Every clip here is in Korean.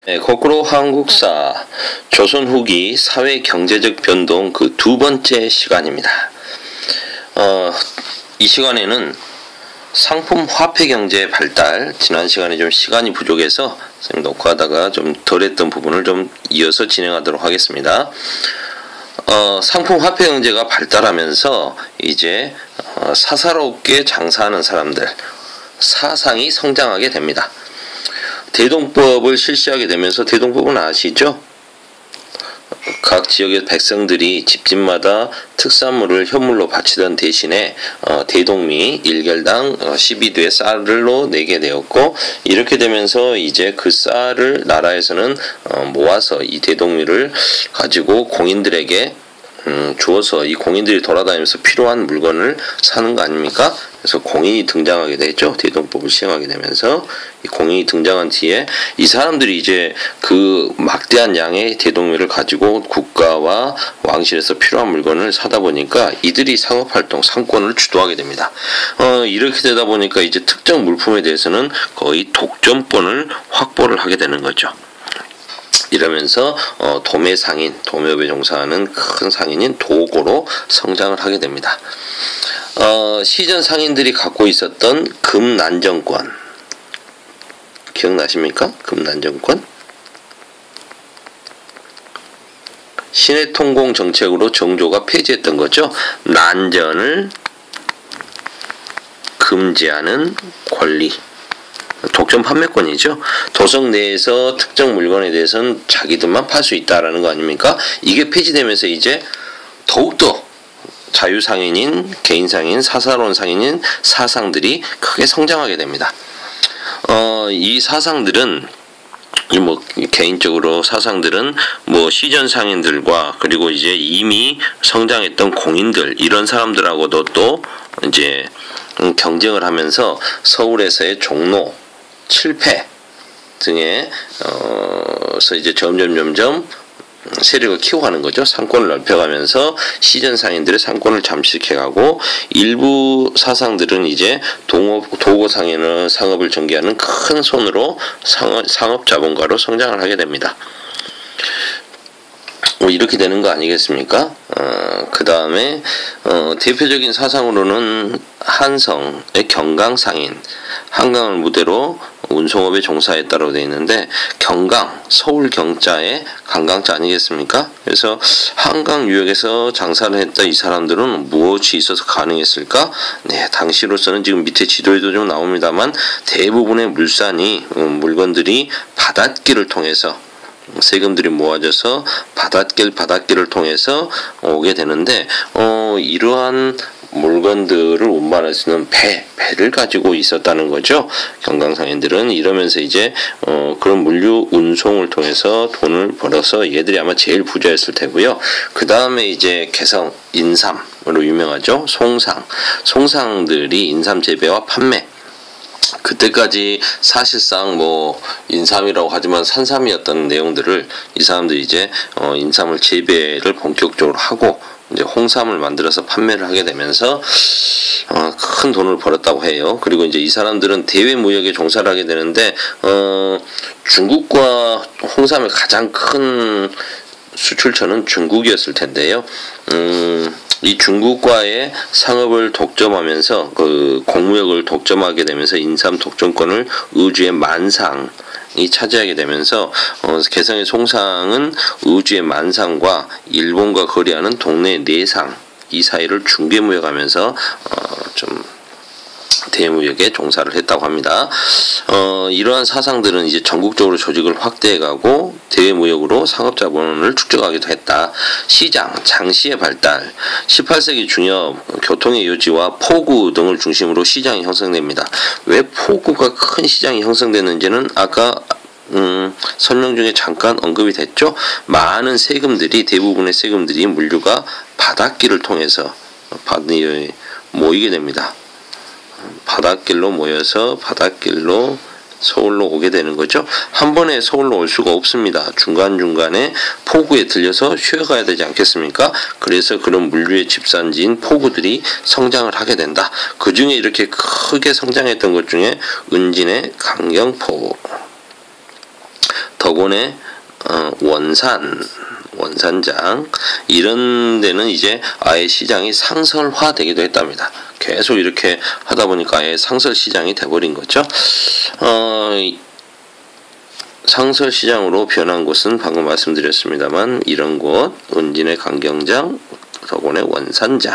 네, 거꾸로 한국사, 조선 후기 사회 경제적 변동 그 두 번째 시간입니다. 이 시간에는 상품 화폐 경제 발달, 지난 시간에 좀 시간이 부족해서 녹화하다가 좀 덜했던 부분을 좀 이어서 진행하도록 하겠습니다. 상품 화폐 경제가 발달하면서 이제 사사롭게 장사하는 사람들, 사상이 성장하게 됩니다. 대동법을 실시하게 되면서, 대동법은 아시죠? 각 지역의 백성들이 집집마다 특산물을 현물로 바치던 대신에 대동미 1결당 12두의 쌀로 내게 되었고, 이렇게 되면서 이제 그 쌀을 나라에서는 모아서 이 대동미를 가지고 공인들에게 주어서 이 공인들이 돌아다니면서 필요한 물건을 사는 거 아닙니까? 그래서 공인이 등장하게 되죠. 대동법을 시행하게 되면서 이 공인이 등장한 뒤에 이 사람들이 이제 그 막대한 양의 대동미를 가지고 국가와 왕실에서 필요한 물건을 사다 보니까 이들이 상업활동, 상권을 주도하게 됩니다. 이렇게 되다 보니까 이제 특정 물품에 대해서는 거의 독점권을 확보를 하게 되는 거죠. 이러면서 도매상인, 도매업에 종사하는 큰 상인인 도고로 성장을 하게 됩니다. 시전 상인들이 갖고 있었던 금난정권, 기억나십니까? 금난정권? 신해통공 정책으로 정조가 폐지했던 거죠. 난전을 금지하는 권리, 독점 판매권이죠. 도성 내에서 특정 물건에 대해서는 자기들만 팔 수 있다라는 거 아닙니까? 이게 폐지되면서 이제 더욱더 자유상인인, 개인상인, 사사로운 상인인 사상들이 크게 성장하게 됩니다. 이 사상들은 개인적으로 사상들은 시전 상인들과 그리고 이제 이미 성장했던 공인들, 이런 사람들하고도 또 이제 경쟁을 하면서 서울에서의 종로, 칠패 등에서 이제 점점 세력을 키워가는 거죠. 상권을 넓혀가면서 시전 상인들의 상권을 잠식해가고, 일부 사상들은 이제 도고 상인은 상업을 전개하는 큰 손으로 상업 자본가로 성장을 하게 됩니다. 이렇게 되는 거 아니겠습니까? 그 다음에 대표적인 사상으로는 한성의 경강상인, 한강을 무대로 운송업에 종사했다고 되어 있는데, 경강, 서울 경자의 강강자 아니겠습니까? 그래서 한강 유역에서 장사를 했던 이 사람들은 무엇이 있어서 가능했을까? 네, 당시로서는 지금 밑에 지도에도 좀 나옵니다만 대부분의 물건들이 바닷길을 통해서 세금들이 모아져서 바닷길을 통해서 오게 되는데, 이러한 물건들을 운반할 수 있는 배를 가지고 있었다는 거죠. 경강상인들은. 이러면서 이제 그런 물류 운송을 통해서 돈을 벌어서 얘들이 아마 제일 부자였을 테고요. 그 다음에 이제 개성, 인삼으로 유명하죠. 송상들이 인삼 재배와 판매, 그때까지 사실상 인삼이라고 하지만 산삼이었던 내용들을 이 사람들이 이제 인삼을 재배를 본격적으로 하고 이제 홍삼을 만들어서 판매를 하게 되면서 큰 돈을 벌었다고 해요. 그리고 이제 이 사람들은 대외 무역에 종사를 하게 되는데, 중국과 홍삼의 가장 큰 수출처는 중국이었을 텐데요. 이 중국과의 상업을 독점하면서 그 공무역을 독점하게 되면서 인삼 독점권을 의주의 만상이 차지하게 되면서 개성의 송상은 의주의 만상과 일본과 거래하는 동네 내상, 이 사이를 중개무역하면서 좀 대무역에 종사를 했다고 합니다. 이러한 사상들은 이제 전국적으로 조직을 확대해가고 대무역으로 상업자본을 축적하기도 했다. 시장, 장시의 발달, 18세기 중엽 교통의 요지와 포구 등을 중심으로 시장이 형성됩니다. 왜 포구가 큰 시장이 형성됐는지는 아까 설명 중에 잠깐 언급이 됐죠. 많은 대부분의 세금들이 물류가 바닷길을 통해서 모이게 됩니다. 바닷길로 모여서 바닷길로 서울로 오게 되는 거죠. 한 번에 서울로 올 수가 없습니다. 중간중간에 포구에 들려서 쉬어가야 되지 않겠습니까? 그래서 그런 물류의 집산지인 포구들이 성장을 하게 된다. 그 중에 이렇게 크게 성장했던 것 중에 은진의 강경포, 덕원의 원산장 이런 데는 이제 아예 시장이 상설화되기도 했답니다. 계속 이렇게 하다 보니까 아예 상설 시장이 돼버린 거죠. 상설 시장으로 변한 곳은 방금 말씀드렸습니다만 이런 곳 은진의 강경장, 덕원의 원산장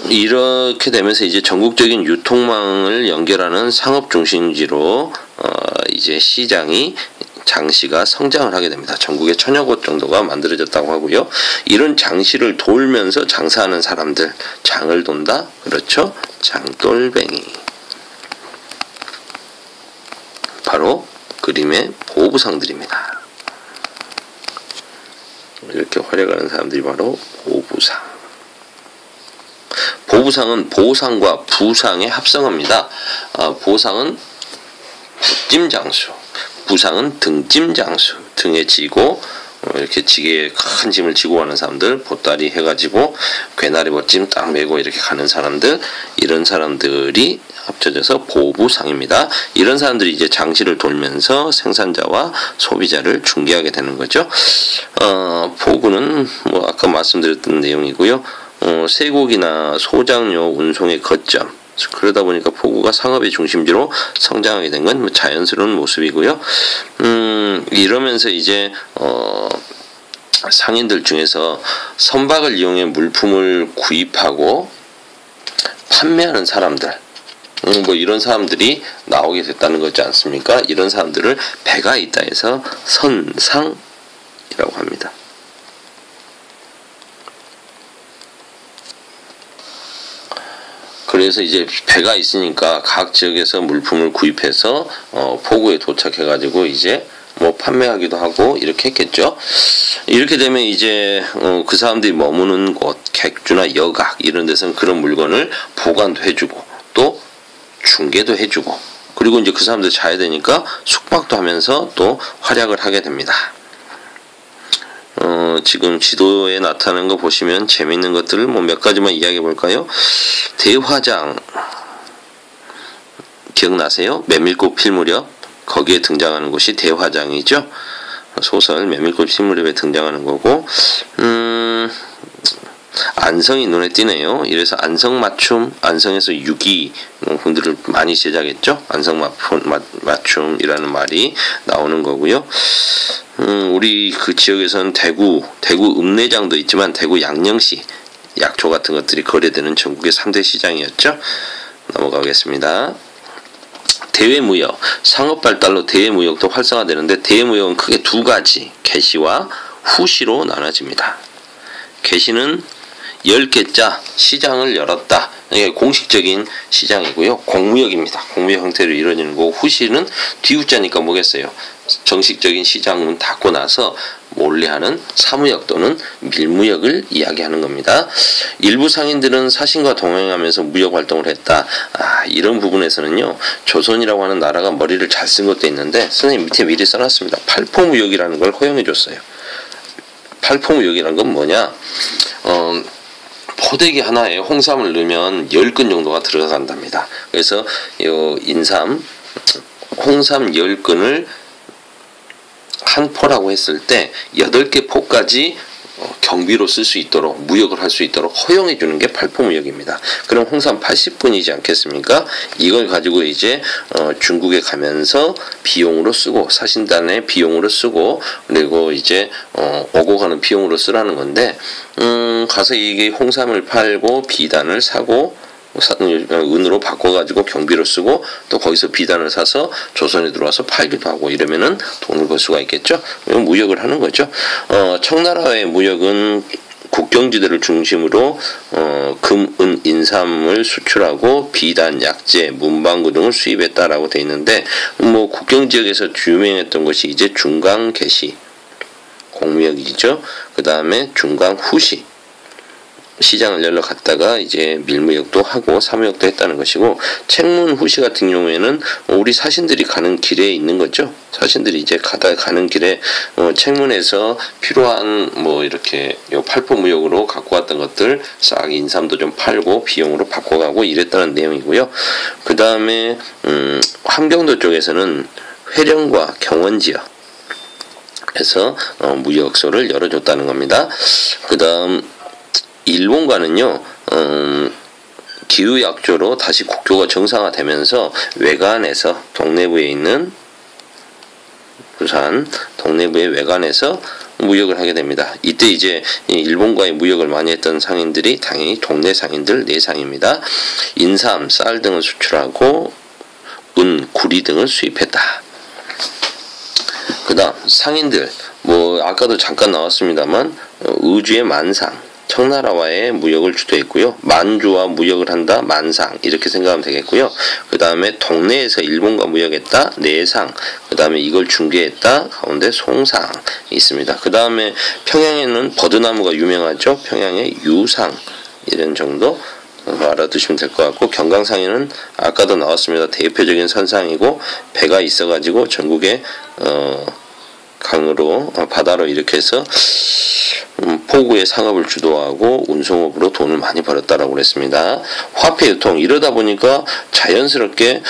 이렇게 되면서 이제 전국적인 유통망을 연결하는 상업 중심지로 이제 시장이 장시가 성장을 하게 됩니다. 전국에 1000여 곳 정도가 만들어졌다고 하고요. 이런 장시를 돌면서 장사하는 사람들, 장을 돈다? 그렇죠? 장돌뱅이. 바로 그림의 보부상들입니다. 이렇게 활약하는 사람들이 바로 보부상. 보부상은 보상과 부상의 합성어입니다. 보상은 찜장수, 부상은 등찜장수, 등에 지고 이렇게 지게에 큰 짐을 지고 가는 사람들, 보따리 해가지고 괴나리 벗짐 딱 메고 이렇게 가는 사람들, 이런 사람들이 합쳐져서 보부상입니다. 이런 사람들이 이제 장시를 돌면서 생산자와 소비자를 중개하게 되는 거죠. 보구는 뭐 아까 말씀드렸던 내용이고요. 쇠고기나 소장료 운송의 거점. 그러다 보니까 포구가 상업의 중심지로 성장하게 된 건 자연스러운 모습이고요. 이러면서 이제 상인들 중에서 선박을 이용해 물품을 구입하고 판매하는 사람들, 뭐 이런 사람들이 나오게 됐다는 거지 않습니까? 이런 사람들을 배가 있다 해서 선상이라고 합니다. 그래서 이제 배가 있으니까 각 지역에서 물품을 구입해서 포구에 도착해가지고 이제 뭐 판매하기도 하고 이렇게 했겠죠. 이렇게 되면 이제 그 사람들이 머무는 곳, 객주나 여각 이런 데서는 그런 물건을 보관도 해주고 또 중개도 해주고 그리고 이제 그 사람들 자야 되니까 숙박도 하면서 또 활약을 하게 됩니다. 지금 지도에 나타나는 거 보시면 재밌는 것들을 뭐 몇 가지만 이야기해 볼까요? 대화장 기억나세요? 메밀꽃 필 무렵 거기에 등장하는 곳이 대화장이죠. 소설 메밀꽃 필 무렵에 등장하는 거고 안성이 눈에 띄네요. 이래서 안성맞춤, 안성에서 유기 분들을 많이 제작했죠. 안성맞춤이라는 말이 나오는 거고요. 우리 그 지역에서는 대구 읍내장도 있지만 대구 양령시 약초 같은 것들이 거래되는 전국의 3대 시장이었죠. 넘어가겠습니다. 대외무역, 상업발달로 대외무역도 활성화되는데 대외무역은 크게 두 가지, 개시와 후시로 나눠집니다. 개시는 10개자 시장을 열었다. 이게 공식적인 시장이고요. 공무역입니다. 공무역 형태로 이루어지는 거고 후시는 뒤웃자니까 뭐겠어요. 정식적인 시장문 닫고 나서 몰래 하는 사무역 또는 밀무역을 이야기하는 겁니다. 일부 상인들은 사신과 동행하면서 무역 활동을 했다. 이런 부분에서는요. 조선이라고 하는 나라가 머리를 잘 쓴 것도 있는데 선생님 밑에 미리 써놨습니다. 팔포무역이라는 걸 허용해 줬어요. 팔포무역이라는 건 뭐냐? 포대기 하나에 홍삼을 넣으면 10근 정도가 들어간답니다. 그래서 요 인삼, 홍삼 10근을 한 포라고 했을 때 8개 포까지 경비로 쓸 수 있도록 무역을 할 수 있도록 허용해 주는 게 팔포무역입니다. 그럼 홍삼 80근이지 않겠습니까? 이걸 가지고 이제 중국에 가면서 비용으로 쓰고 사신단의 비용으로 쓰고 그리고 이제 오고 가는 비용으로 쓰라는 건데 가서 이게 홍삼을 팔고 비단을 사고 은으로 바꿔가지고 경비로 쓰고 또 거기서 비단을 사서 조선에 들어와서 팔기도 하고 이러면은 돈을 벌 수가 있겠죠. 무역을 하는 거죠. 청나라의 무역은 국경지대를 중심으로 금, 은, 인삼을 수출하고 비단, 약재, 문방구 등을 수입했다라고 돼 있는데 뭐 국경지역에서 유명했던 것이 이제 중강개시 공무역이죠. 그 다음에 중강후시 시장을 열러 갔다가 이제 밀무역도 하고 사무역도 했다는 것이고 책문후시 같은 경우에는 우리 사신들이 가는 길에 있는 거죠. 사신들이 이제 가는 길에 책문에서 필요한 뭐 이렇게 팔포무역으로 갖고 왔던 것들 싹 인삼도 좀 팔고 비용으로 바꿔가고 이랬다는 내용이고요. 그 다음에 함경도 쪽에서는 회령과 경원지역에서 무역소를 열어줬다는 겁니다. 그 다음 일본과는요 기후약조로 다시 국교가 정상화되면서 외관에서 동래부에 있는 부산 동래부의 외관에서 무역을 하게 됩니다. 이때 이제 일본과의 무역을 많이 했던 상인들이 당연히 동네 상인들 내상입니다. 인삼, 쌀 등을 수출하고 은, 구리 등을 수입했다. 그 다음 상인들 아까도 잠깐 나왔습니다만 의주의 만상 청나라와의 무역을 주도했고요. 만주와 무역을 한다. 만상 이렇게 생각하면 되겠고요. 그 다음에 동네에서 일본과 무역했다. 내상 그 다음에 이걸 중개했다. 가운데 송상 있습니다. 그 다음에 평양에는 버드나무가 유명하죠. 평양의 유상 이런 정도 알아두시면 될 것 같고 경강상에는 아까도 나왔습니다. 대표적인 선상이고 배가 있어가지고 전국에 강으로 바다로 이렇게 해서 포구의 상업을 주도하고 운송업으로 돈을 많이 벌었다라고 그랬습니다. 화폐 유통 이러다 보니까 자연스럽게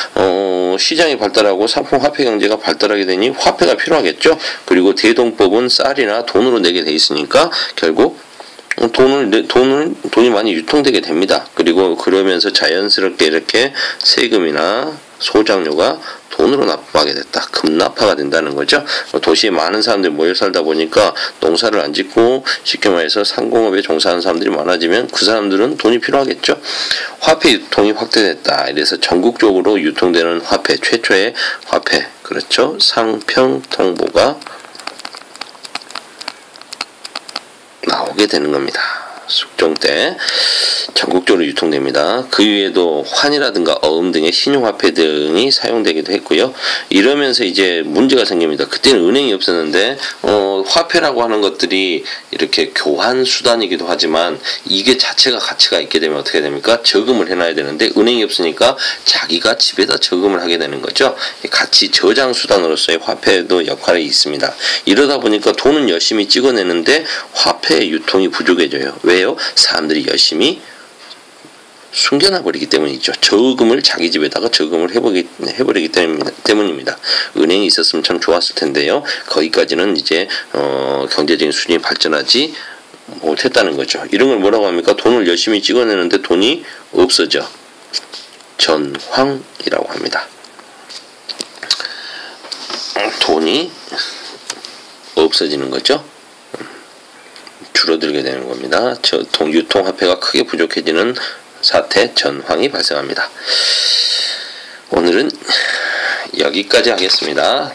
시장이 발달하고 상품 화폐 경제가 발달하게 되니 화폐가 필요하겠죠. 그리고 대동법은 쌀이나 돈으로 내게 돼 있으니까 결국 돈이 많이 유통되게 됩니다. 그리고 그러면서 자연스럽게 이렇게 세금이나 소장료가 돈으로 납부하게 됐다. 급납화가 된다는 거죠. 도시에 많은 사람들이 모여 살다 보니까 농사를 안 짓고 쉽게 말해서 상공업에 종사하는 사람들이 많아지면 그 사람들은 돈이 필요하겠죠. 화폐 유통이 확대됐다. 이래서 전국적으로 유통되는 화폐, 최초의 화폐, 그렇죠. 상평통보가 나오게 되는 겁니다. 숙종 때 전국적으로 유통됩니다. 그 위에도 환이라든가 어음 등의 신용화폐 등이 사용되기도 했고요. 이러면서 이제 문제가 생깁니다. 그때는 은행이 없었는데 화폐라고 하는 것들이 이렇게 교환 수단이기도 하지만 이게 자체가 가치가 있게 되면 어떻게 됩니까? 저금을 해놔야 되는데 은행이 없으니까 자기가 집에다 저금을 하게 되는 거죠. 가치 저장 수단으로서의 화폐도 역할이 있습니다. 이러다 보니까 돈은 열심히 찍어내는데 화폐 유통이 부족해져요. 왜요? 사람들이 열심히 숨겨놔버리기 때문이죠. 저금을 자기 집에다가 저금을 해버리기 때문입니다. 은행이 있었으면 참 좋았을 텐데요. 거기까지는 이제 경제적인 수준이 발전하지 못했다는 거죠. 이런 걸 뭐라고 합니까? 돈을 열심히 찍어내는데 돈이 없어져. 전황이라고 합니다. 돈이 없어지는 거죠. 줄어들게 되는 겁니다. 유통화폐가 크게 부족해지는 사태, 전황이 발생합니다. 오늘은 여기까지 하겠습니다.